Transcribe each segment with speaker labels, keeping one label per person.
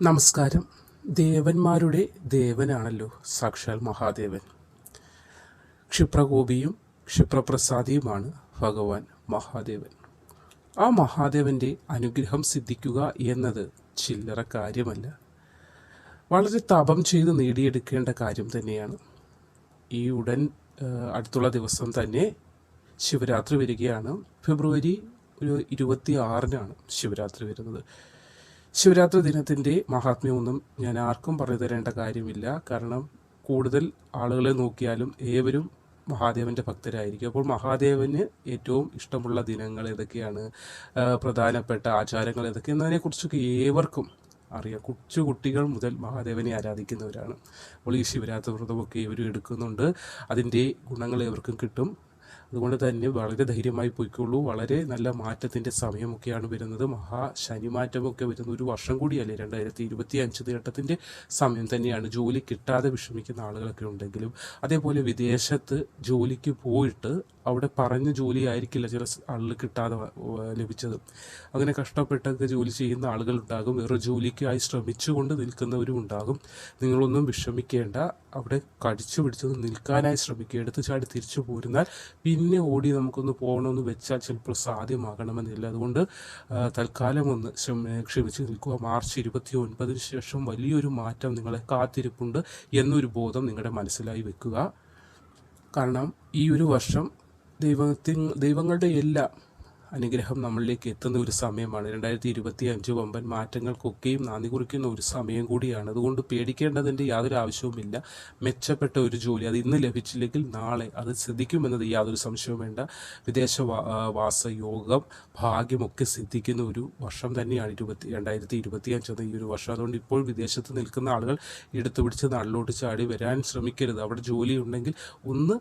Speaker 1: നമസ്കാരം. ദേവന്മാരുടെ ദേവനാണല്ലോ സാക്ഷാൽ മഹാദേവൻ. ക്ഷിപ്രകോപിയും ക്ഷിപ്രപ്രസാദിയുമാണ് ഭഗവാൻ മഹാദേവൻ. ആ മഹാദേവൻ്റെ അനുഗ്രഹം സിദ്ധിക്കുക എന്നത് ചില്ലറ കാര്യമല്ല, വളരെ തപം ചെയ്ത് നേടിയെടുക്കേണ്ട കാര്യം തന്നെയാണ്. ഈ അടുത്തുള്ള ദിവസം തന്നെ ശിവരാത്രി വരികയാണ്. ഫെബ്രുവരി 26-നാണ് ശിവരാത്രി വരുന്നത്. ശിവരാത്രി ദിനത്തിൻ്റെ മഹാത്മ്യമൊന്നും ഞാൻ ആർക്കും പറഞ്ഞു തരേണ്ട കാര്യമില്ല. കാരണം കൂടുതൽ ആളുകളെ നോക്കിയാലും ഏവരും മഹാദേവൻ്റെ ഭക്തരായിരിക്കും. അപ്പോൾ മഹാദേവന് ഏറ്റവും ഇഷ്ടമുള്ള ദിനങ്ങൾ ഏതൊക്കെയാണ്, പ്രധാനപ്പെട്ട ആചാരങ്ങൾ ഏതൊക്കെ എന്നതിനെക്കുറിച്ചൊക്കെ ഏവർക്കും അറിയാം. കുട്ടികൾ മുതൽ മഹാദേവനെ ആരാധിക്കുന്നവരാണ്. അപ്പോൾ ഈ ശിവരാത്രി വ്രതമൊക്കെ ഇവരും എടുക്കുന്നുണ്ട്. അതിൻ്റെ ഗുണങ്ങൾ ഏവർക്കും കിട്ടും. അതുകൊണ്ട് തന്നെ വളരെ ധൈര്യമായി പോയിക്കോളൂ. വളരെ നല്ല മാറ്റത്തിൻ്റെ സമയമൊക്കെയാണ് വരുന്നത്. ശനിമാറ്റമൊക്കെ വരുന്ന ഒരു വർഷം കൂടിയല്ലേ 2025 നേട്ടത്തിൻ്റെ സമയം തന്നെയാണ്. ജോലി കിട്ടാതെ വിഷമിക്കുന്ന ആളുകളൊക്കെ ഉണ്ടെങ്കിലും, അതേപോലെ വിദേശത്ത് ജോലിക്ക് പോയിട്ട് അവിടെ പറഞ്ഞ ജോലി ആയിരിക്കില്ല ചില ആളുകൾ കിട്ടാതെ ലഭിച്ചത്. അങ്ങനെ കഷ്ടപ്പെട്ടൊക്കെ ജോലി ചെയ്യുന്ന ആളുകളുണ്ടാകും. വേറെ ജോലിക്കായി ശ്രമിച്ചുകൊണ്ട് നിൽക്കുന്നവരും ഉണ്ടാകും. നിങ്ങളൊന്നും വിഷമിക്കേണ്ട. അവിടെ കടിച്ചു പിടിച്ചത് നിൽക്കാനായി ശ്രമിക്കുക. എടുത്തു ചാടി തിരിച്ചു പോരുന്നാൽ പിന്നെ ഓടി നമുക്കൊന്ന് പോകണമെന്ന് വെച്ചാൽ ചിലപ്പോൾ സാധ്യമാകണമെന്നില്ല. അതുകൊണ്ട് തൽക്കാലം ഒന്ന് ക്ഷമിച്ച് നിൽക്കുക. മാർച്ച് 29 ശേഷം വലിയൊരു മാറ്റം നിങ്ങളെ കാത്തിരിപ്പുണ്ട് എന്നൊരു ബോധം നിങ്ങളുടെ മനസ്സിലായി വെക്കുക. കാരണം ഈ ഒരു വർഷം ദൈവങ്ങളുടെ എല്ലാം അനുഗ്രഹം നമ്മളിലേക്ക് എത്തുന്ന ഒരു സമയമാണ്. 2025 വമ്പൻ മാറ്റങ്ങൾക്കൊക്കെയും നാന്ദി കുറിക്കുന്ന ഒരു സമയം കൂടിയാണ്. അതുകൊണ്ട് പേടിക്കേണ്ടതിൻ്റെ യാതൊരു ആവശ്യവുമില്ല. മെച്ചപ്പെട്ട ഒരു ജോലി അത് ഇന്ന് ലഭിച്ചില്ലെങ്കിൽ നാളെ അത് സിദ്ധിക്കുമെന്നത് യാതൊരു സംശയവും വേണ്ട. വിദേശ വാസയോഗം ഭാഗ്യമൊക്കെ സിദ്ധിക്കുന്ന ഒരു വർഷം തന്നെയാണ് 2025 എന്ന ഈ ഒരു വർഷം. അതുകൊണ്ട് ഇപ്പോൾ വിദേശത്ത് നിൽക്കുന്ന ആളുകൾ എടുത്തു പിടിച്ച് നാട്ടിലോട്ട് ചാടി വരാൻ ശ്രമിക്കരുത്. അവിടെ ജോലി ഉണ്ടെങ്കിൽ ഒന്ന്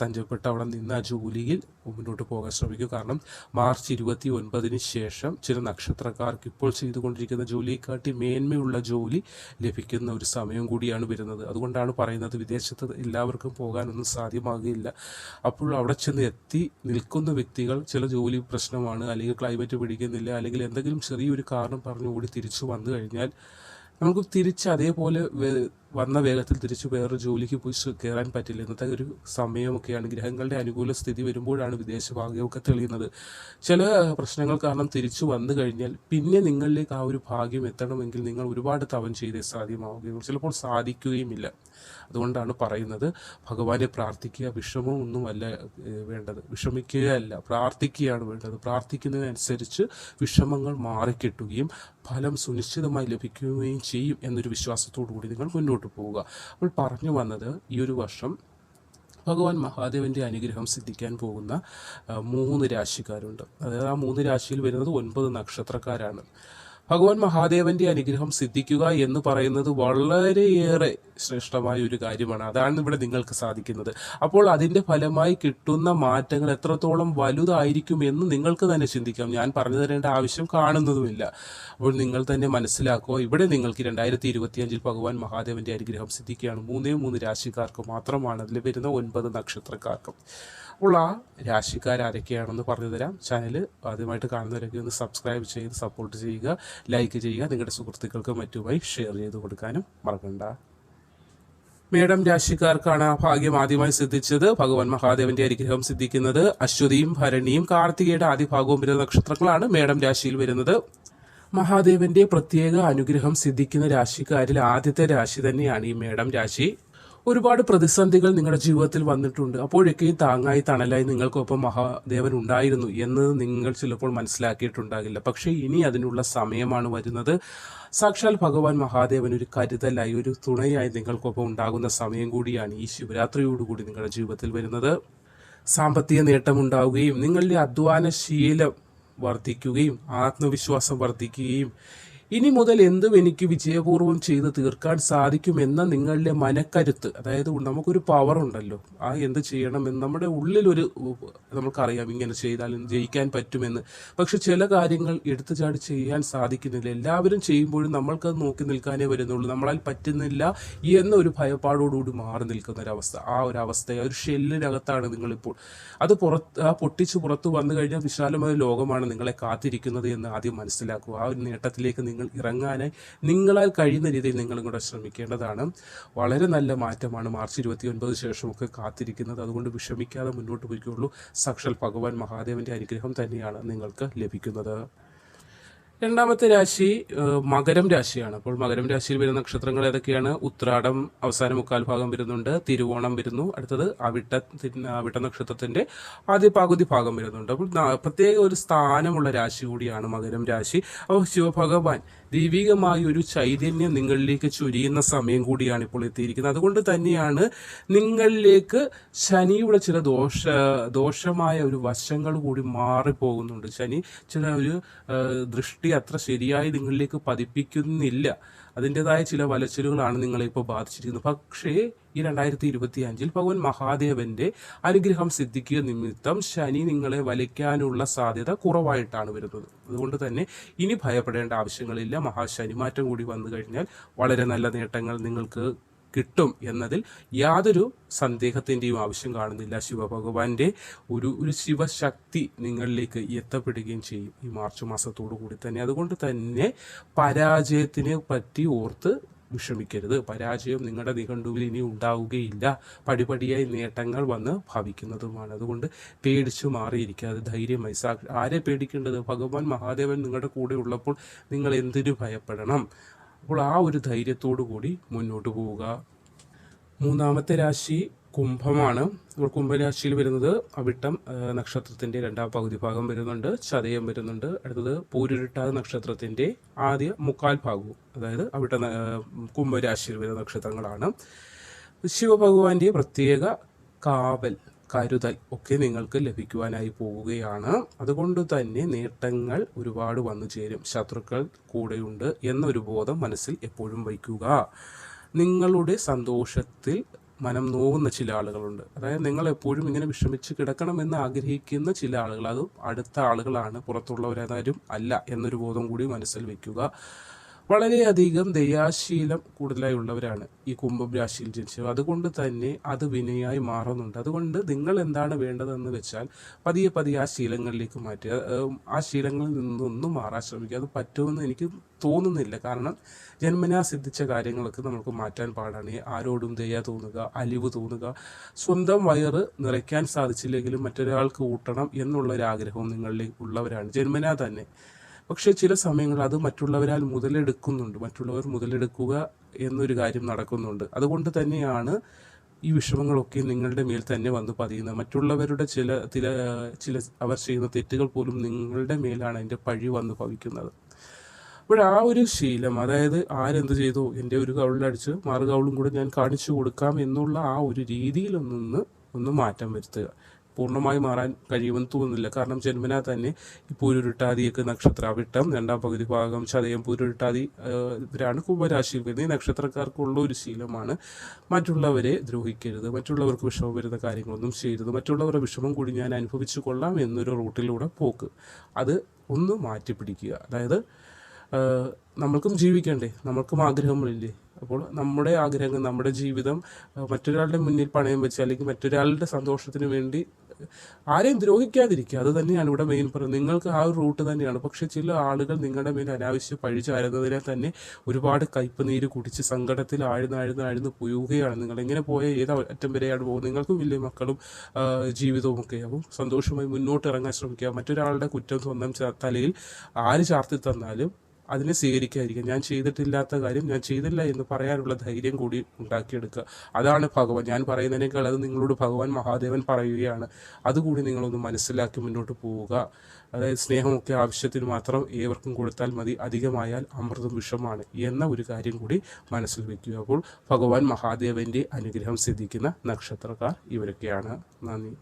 Speaker 1: തഞ്ചപ്പെട്ട് അവിടെ നിന്ന് ആ ജോലിയിൽ മുന്നോട്ട് പോകാൻ ശ്രമിക്കും. കാരണം മാർച്ച് 29 ശേഷം ചില നക്ഷത്രക്കാർക്ക് ഇപ്പോൾ ചെയ്തുകൊണ്ടിരിക്കുന്ന ജോലിയെക്കാട്ടി മേന്മയുള്ള ജോലി ലഭിക്കുന്ന ഒരു സമയം കൂടിയാണ് വരുന്നത്. അതുകൊണ്ടാണ് പറയുന്നത് വിദേശത്ത് എല്ലാവർക്കും പോകാനൊന്നും സാധ്യമാകുകയില്ല. അപ്പോൾ അവിടെ ചെന്ന് എത്തി നിൽക്കുന്ന വ്യക്തികൾ ചില ജോലി പ്രശ്നമാണ്, അല്ലെങ്കിൽ ക്ലൈമറ്റ് പിടിക്കുന്നില്ല, അല്ലെങ്കിൽ എന്തെങ്കിലും ചെറിയൊരു കാരണം പറഞ്ഞ് ഓടി തിരിച്ചു വന്നു കഴിഞ്ഞാൽ നമുക്ക് തിരിച്ച് അതേപോലെ വന്ന വേഗത്തിൽ തിരിച്ച് വേറെ ജോലിക്ക് പോയി കയറാൻ പറ്റില്ല. ഇന്നത്തെ ഒരു സമയമൊക്കെയാണ്. ഗ്രഹങ്ങളുടെ അനുകൂല സ്ഥിതി വരുമ്പോഴാണ് വിദേശ ഭാഗ്യമൊക്കെ തെളിയുന്നത്. ചില പ്രശ്നങ്ങൾ കാരണം തിരിച്ചു വന്നു കഴിഞ്ഞാൽ പിന്നെ നിങ്ങളിലേക്ക് ആ ഒരു ഭാഗ്യം എത്തണമെങ്കിൽ നിങ്ങൾ ഒരുപാട് തവം ചെയ്തേ സാധ്യമാവുകയുള്ളൂ. ചിലപ്പോൾ സാധിക്കുകയുമില്ല. അതുകൊണ്ടാണ് പറയുന്നത് ഭഗവാനെ പ്രാർത്ഥിക്കുക. വിഷമമൊന്നുമല്ല വേണ്ടത്, വിഷമിക്കുകയല്ല, പ്രാർത്ഥിക്കുകയാണ് വേണ്ടത്. പ്രാർത്ഥിക്കുന്നതിനനുസരിച്ച് വിഷമങ്ങൾ മാറിക്കിട്ടുകയും ഫലം സുനിശ്ചിതമായി ലഭിക്കുകയും ചെയ്യും എന്നൊരു വിശ്വാസത്തോടു കൂടി നിങ്ങൾ മുന്നോട്ട് പോവുക. അപ്പോൾ പറഞ്ഞു വന്നത് ഈ ഒരു വർഷം ഭഗവാൻ മഹാദേവൻ്റെ അനുഗ്രഹം സിദ്ധിക്കാൻ പോകുന്ന 3 രാശിക്കാരുണ്ട്. അതായത് ആ 3 രാശിയിൽ വരുന്നത് 9 നക്ഷത്രക്കാരാണ്. ഭഗവാൻ മഹാദേവന്റെ അനുഗ്രഹം സിദ്ധിക്കുക എന്ന് പറയുന്നത് വളരെയേറെ ശ്രേഷ്ഠമായ ഒരു കാര്യമാണ്. അതാണ് ഇവിടെ നിങ്ങൾക്ക് സാധിക്കുന്നത്. അപ്പോൾ അതിൻ്റെ ഫലമായി കിട്ടുന്ന മാറ്റങ്ങൾ എത്രത്തോളം വലുതായിരിക്കും എന്ന് നിങ്ങൾക്ക് തന്നെ ചിന്തിക്കാം. ഞാൻ പറഞ്ഞു തരേണ്ട ആവശ്യം കാണുന്നതുമില്ല. അപ്പോൾ നിങ്ങൾ തന്നെ മനസ്സിലാക്കുക. ഇവിടെ നിങ്ങൾക്ക് 2025 ഭഗവാൻ മഹാദേവന്റെ അനുഗ്രഹം സിദ്ധിക്കുകയാണ്. 3 രാശിക്കാർക്ക് മാത്രമാണ്. അതിൽ വരുന്ന 9 നക്ഷത്രക്കാർക്കും. അപ്പോൾ ആ രാശിക്കാരൊക്കെയാണെന്ന് പറഞ്ഞു തരാം. ചാനൽ ആദ്യമായിട്ട് കാണുന്നവരൊക്കെ ഒന്ന് സബ്സ്ക്രൈബ് ചെയ്ത് സപ്പോർട്ട് ചെയ്യുക, ലൈക്ക് ചെയ്യുക, നിങ്ങളുടെ സുഹൃത്തുക്കൾക്ക് മറ്റുമായി ഷെയർ ചെയ്ത് കൊടുക്കാനും മറക്കണ്ട. മേടം രാശിക്കാർക്കാണ് ആ ഭാഗ്യം ആദ്യമായി സിദ്ധിച്ചത്. ഭഗവാൻ മഹാദേവന്റെ അനുഗ്രഹം സിദ്ധിക്കുന്നത് അശ്വതിയും ഭരണിയും കാർത്തികയുടെ ആദ്യ ഭാഗവും വരുന്ന നക്ഷത്രങ്ങളാണ് മേടം രാശിയിൽ വരുന്നത്. മഹാദേവന്റെ പ്രത്യേക അനുഗ്രഹം സിദ്ധിക്കുന്ന രാശിക്കാരിൽ ആദ്യത്തെ രാശി തന്നെയാണ് ഈ മേടം രാശി. ഒരുപാട് പ്രതിസന്ധികൾ നിങ്ങളുടെ ജീവിതത്തിൽ വന്നിട്ടുണ്ട്. അപ്പോഴൊക്കെയും താങ്ങായി തണലായി നിങ്ങൾക്കൊപ്പം മഹാദേവൻ ഉണ്ടായിരുന്നു എന്ന് നിങ്ങൾ ചിലപ്പോൾ മനസ്സിലാക്കിയിട്ടുണ്ടാകില്ല. പക്ഷേ ഇനി അതിനുള്ള സമയമാണ് വരുന്നത്. സാക്ഷാൽ ഭഗവാൻ മഹാദേവൻ ഒരു കരുതലായി, ഒരു തുണയായി നിങ്ങൾക്കൊപ്പം ഉണ്ടാകുന്ന സമയം കൂടിയാണ് ഈ ശിവരാത്രിയോടുകൂടി നിങ്ങളുടെ ജീവിതത്തിൽ വരുന്നത്. സാമ്പത്തിക നേട്ടമുണ്ടാവുകയും നിങ്ങളുടെ അധ്വാനശീലം വർദ്ധിക്കുകയും ആത്മവിശ്വാസം വർദ്ധിക്കുകയും ഇനി മുതൽ എന്തും എനിക്ക് വിജയപൂർവ്വം ചെയ്ത് തീർക്കാൻ സാധിക്കുമെന്ന നിങ്ങളുടെ മനക്കരുത്ത്, അതായത് നമുക്കൊരു പവർ ഉണ്ടല്ലോ, ആ എന്ത് ചെയ്യണമെന്ന് നമ്മുടെ ഉള്ളിലൊരു നമുക്കറിയാം ഇങ്ങനെ ചെയ്താൽ ജയിക്കാൻ പറ്റുമെന്ന്. പക്ഷെ ചില കാര്യങ്ങൾ എടുത്തു ചാടി ചെയ്യാൻ സാധിക്കുന്നില്ല. എല്ലാവരും ചെയ്യുമ്പോഴും നമ്മൾക്കത് നോക്കി നിൽക്കാനേ വരുന്നുള്ളൂ. നമ്മളാൽ പറ്റുന്നില്ല എന്നൊരു ഭയപ്പാടോടുകൂടി മാറി നിൽക്കുന്ന ഒരവസ്ഥ. ആ ഒരു അവസ്ഥ, ഒരു ഷെല്ലിനകത്താണ് നിങ്ങളിപ്പോൾ. അത് പൊട്ടിച്ച് പുറത്ത് വന്നു കഴിഞ്ഞാൽ വിശാലമായ ലോകമാണ് നിങ്ങളെ കാത്തിരിക്കുന്നത് എന്ന് ആദ്യം മനസ്സിലാക്കുക. ആ ഒരു നേട്ടത്തിലേക്ക് നിങ്ങൾ നിങ്ങൾ ഇറങ്ങാനായി നിങ്ങളാൽ കഴിയുന്ന രീതിയിൽ നിങ്ങളും കൂടെ ശ്രമിക്കേണ്ടതാണ്. വളരെ നല്ല മാറ്റമാണ് മാർച്ച് 29 ശേഷമൊക്കെ കാത്തിരിക്കുന്നത്. അതുകൊണ്ട് വിഷമിക്കാതെ മുന്നോട്ട് പോയിക്കോളൂ. സാക്ഷാൽ ഭഗവാൻ മഹാദേവന്റെ അനുഗ്രഹം തന്നെയാണ് നിങ്ങൾക്ക് ലഭിക്കുന്നത്. രണ്ടാമത്തെ രാശി മകരം രാശിയാണ്. അപ്പോൾ മകരം രാശിയിൽ വരുന്ന നക്ഷത്രങ്ങൾ ഏതൊക്കെയാണ്? ഉത്രാടം അവസാന മുക്കാൽ ഭാഗം വരുന്നുണ്ട്, തിരുവോണം വരുന്നു, അടുത്തത് അവിട്ട നക്ഷത്രത്തിന്റെ ആദ്യ പകുതി ഭാഗം വരുന്നുണ്ട്. അപ്പോൾ പ്രത്യേക ഒരു സ്ഥാനമുള്ള രാശി കൂടിയാണ് മകരം രാശി. അപ്പോൾ ശിവഭഗവാൻ ദൈവികമായ ഒരു ചൈതന്യം നിങ്ങളിലേക്ക് ചൊരിയുന്ന സമയം കൂടിയാണ് ഇപ്പോൾ എത്തിയിരിക്കുന്നത്. അതുകൊണ്ട് തന്നെയാണ് നിങ്ങളിലേക്ക് ശനിയുടെ ചില ദോഷമായ ഒരു വശങ്ങൾ കൂടി മാറിപ്പോകുന്നുണ്ട്. ശനി ചില ഒരു ദൃഷ്ടി അത്ര ശരിയായി നിങ്ങളിലേക്ക് പതിപ്പിക്കുന്നില്ല. അതിൻ്റെതായ ചില വലച്ചിലുകളാണ് നിങ്ങളെ ഇപ്പോൾ ബാധിച്ചിരിക്കുന്നത്. പക്ഷേ ഈ 2025 ഭഗവാൻ മഹാദേവന്റെ അനുഗ്രഹം സിദ്ധിക്കുക നിമിത്തം ശനി നിങ്ങളെ വലയ്ക്കാനുള്ള സാധ്യത കുറവായിട്ടാണ് വരുന്നത്. അതുകൊണ്ട് തന്നെ ഇനി ഭയപ്പെടേണ്ട ആവശ്യങ്ങളില്ല. മഹാശനിമാറ്റം കൂടി വന്നു കഴിഞ്ഞാൽ വളരെ നല്ല നേട്ടങ്ങൾ നിങ്ങൾക്ക് കിട്ടും എന്നതിൽ യാതൊരു സന്ദേഹത്തിൻ്റെയും ആവശ്യം കാണുന്നില്ല. ശിവഭഗവാന്റെ ഒരു ശിവശക്തി നിങ്ങളിലേക്ക് എത്തപ്പെടുകയും ചെയ്യും ഈ മാർച്ച് മാസത്തോടു കൂടി തന്നെ. അതുകൊണ്ട് തന്നെ പരാജയത്തിനെ പറ്റി ഓർത്ത് വിഷമിക്കരുത്. പരാജയം നിങ്ങളുടെ നിഘണ്ടുവിൽ ഇനി ഉണ്ടാവുകയില്ല. പടിപടിയായി നേട്ടങ്ങൾ വന്ന് ഭവിക്കുന്നതുമാണ്. അതുകൊണ്ട് പേടിച്ചു മാറിയിരിക്കാതെ ധൈര്യമായി ആരെ പേടിക്കേണ്ടത്? ഭഗവാൻ മഹാദേവൻ നിങ്ങളുടെ കൂടെ ഉള്ളപ്പോൾ നിങ്ങൾ എന്തിനു ഭയപ്പെടണം? അപ്പോൾ ആ ഒരു ധൈര്യത്തോടു കൂടി മുന്നോട്ട് പോവുക. മൂന്നാമത്തെ രാശി കുംഭമാണ്. കുംഭരാശിയിൽ വരുന്നത് അവിട്ടം നക്ഷത്രത്തിന്റെ രണ്ടാം പകുതി ഭാഗം വരുന്നുണ്ട്, ചതയം വരുന്നുണ്ട്, അടുത്തത് പൂരുരുട്ടാതി നക്ഷത്രത്തിന്റെ ആദ്യ മുക്കാൽ ഭാഗവും, അതായത് അവിട്ട കുംഭരാശിയിൽ വരുന്ന നക്ഷത്രങ്ങളാണ്. ശിവഭഗവാന്റെ പ്രത്യേക കാവൽ കരുതൽ ഒക്കെ നിങ്ങൾക്ക് ലഭിക്കുവാനായി പോവുകയാണ്. അതുകൊണ്ട് തന്നെ നേട്ടങ്ങൾ ഒരുപാട് വന്നു ചേരും. ശത്രുക്കൾ കൂടെയുണ്ട് എന്നൊരു ബോധം മനസ്സിൽ എപ്പോഴും വയ്ക്കുക. നിങ്ങളുടെ സന്തോഷത്തിൽ മനം നോവുന്ന ചില ആളുകളുണ്ട്. അതായത് നിങ്ങൾ എപ്പോഴും ഇങ്ങനെ വിഷമിച്ച് കിടക്കണമെന്ന് ആഗ്രഹിക്കുന്ന ചില ആളുകൾ, അതും അടുത്ത ആളുകളാണ്, പുറത്തുള്ളവരാരും അല്ല എന്നൊരു ബോധം കൂടി മനസ്സിൽ വയ്ക്കുക. വളരെയധികം ദയാശീലം കൂടുതലായി ഉള്ളവരാണ് ഈ കുംഭം രാശിയിൽ ജനിച്ചത്. അതുകൊണ്ട് തന്നെ അത് വിനയായി മാറുന്നുണ്ട്. അതുകൊണ്ട് നിങ്ങൾ എന്താണ് വേണ്ടതെന്ന് വെച്ചാൽ പതിയെ പതിയെ ആ ശീലങ്ങളിലേക്ക് മാറ്റുക. ആ ശീലങ്ങളിൽ നിന്നൊന്നും മാറാൻ ശ്രമിക്കുക. അത് പറ്റുമെന്ന് എനിക്ക് തോന്നുന്നില്ല. കാരണം ജന്മനാ സിദ്ധിച്ച കാര്യങ്ങളൊക്കെ നമുക്ക് മാറ്റാൻ പാടാണ്. ആരോടും ദയ തോന്നുക, അലിവ് തോന്നുക, സ്വന്തം വയറ് നിറയ്ക്കാൻ സാധിച്ചില്ലെങ്കിലും മറ്റൊരാൾക്ക് ഊട്ടണം എന്നുള്ളൊരാഗ്രഹവും നിങ്ങളിൽ ഉള്ളവരാണ് ജന്മനാ തന്നെ. പക്ഷേ ചില സമയങ്ങളിൽ അത് മറ്റുള്ളവരാൽ മറ്റുള്ളവർ മുതലെടുക്കുക എന്നൊരു കാര്യം നടക്കുന്നുണ്ട്. അതുകൊണ്ട് തന്നെയാണ് ഈ വിഷമങ്ങളൊക്കെ നിങ്ങളുടെ മേൽ തന്നെ വന്ന് പതിയുന്നത്. മറ്റുള്ളവരുടെ ചില അവർ ചെയ്യുന്ന തെറ്റുകൾ പോലും നിങ്ങളുടെ മേലാണ് അതിൻ്റെ പഴി വന്ന് ഭവിക്കുന്നത്. അപ്പോൾ ആ ഒരു ശീലം, അതായത് ആരെന്ത് ചെയ്തു, എൻ്റെ ഒരു കൗളിലടിച്ച് മറുകൗളും കൂടെ ഞാൻ കാണിച്ചു കൊടുക്കാം എന്നുള്ള ആ ഒരു രീതിയിലൊന്ന് മാറ്റം വരുത്തുക. പൂർണ്ണമായി മാറാൻ കഴിയുമെന്ന് തോന്നുന്നില്ല. കാരണം ജന്മനാ തന്നെ ഈ പൂരുരുട്ടാതിയൊക്കെ നക്ഷത്ര അവിട്ടം രണ്ടാം പകുതി ഭാഗം ചതയം പൂരുരുട്ടാതി ഇവരാണ് കുംഭരാശിയിൽ വരുന്നത്. ഈ നക്ഷത്രക്കാർക്കുള്ള ഒരു ശീലമാണ് മറ്റുള്ളവരെ ദ്രോഹിക്കരുത്, മറ്റുള്ളവർക്ക് വിഷമം വരുന്ന കാര്യങ്ങളൊന്നും ചെയ്യരുത്, മറ്റുള്ളവരുടെ വിഷമം കൂടി ഞാൻ അനുഭവിച്ചു കൊള്ളാം എന്നൊരു റൂട്ടിലൂടെ പോക്ക്. അത് ഒന്ന് മാറ്റിപ്പിടിക്കുക. അതായത് നമ്മൾക്കും ജീവിക്കണ്ടേ, നമ്മൾക്കും ആഗ്രഹങ്ങളില്ലേ? അപ്പോൾ നമ്മുടെ ആഗ്രഹങ്ങൾ, നമ്മുടെ ജീവിതം മറ്റൊരാളുടെ മുന്നിൽ പണയം വെച്ച് അല്ലെങ്കിൽ മറ്റൊരാളുടെ സന്തോഷത്തിന് വേണ്ടി ആരെയും ദ്രോഹിക്കാതിരിക്കുക. അത് തന്നെയാണ് ഇവിടെ മെയിൻ പറയുന്നത്. നിങ്ങൾക്ക് ആ ഒരു റൂട്ട് തന്നെയാണ്. പക്ഷെ ചില ആളുകൾ നിങ്ങളുടെ മേൽ അനാവശ്യം പഴിചാരുന്നതിനെ തന്നെ ഒരുപാട് കയ്പ് നീര് കുടിച്ച് സങ്കടത്തിൽ ആഴ്ന്ന് പോവുകയാണ്. നിങ്ങൾ എങ്ങനെ പോയ ഏത് അറ്റം വരെയാണ് പോകുന്നത്? നിങ്ങൾക്കും വലിയ മക്കളും ജീവിതവും ഒക്കെ. അപ്പം സന്തോഷമായി മുന്നോട്ട് ഇറങ്ങാൻ ശ്രമിക്കുക. മറ്റൊരാളുടെ കുറ്റം സ്വന്തം തലയിൽ ആര് ചാർത്തി തന്നാലും അതിനെ സ്വീകരിക്കാതിരിക്കുക. ഞാൻ ചെയ്തിട്ടില്ലാത്ത കാര്യം ഞാൻ ചെയ്തില്ല എന്ന് പറയാനുള്ള ധൈര്യം കൂടി ഉണ്ടാക്കിയെടുക്കുക. അതാണ് ഭഗവാൻ. ഞാൻ പറയുന്നതിനേക്കാൾ അത് നിങ്ങളോട് ഭഗവാൻ മഹാദേവൻ പറയുകയാണ്. അതുകൂടി നിങ്ങളൊന്ന് മനസ്സിലാക്കി മുന്നോട്ട് പോവുക. അതായത് സ്നേഹമൊക്കെ ആവശ്യത്തിന് മാത്രം ഏവർക്കും കൊടുത്താൽ മതി, അധികമായാൽ അമൃതം വിഷമാണ് എന്ന ഒരു കാര്യം കൂടി മനസ്സിൽ വയ്ക്കുക. അപ്പോൾ ഭഗവാൻ മഹാദേവന്റെ അനുഗ്രഹം സിദ്ധിക്കുന്ന നക്ഷത്രക്കാർ ഇവരൊക്കെയാണ്. നന്ദി.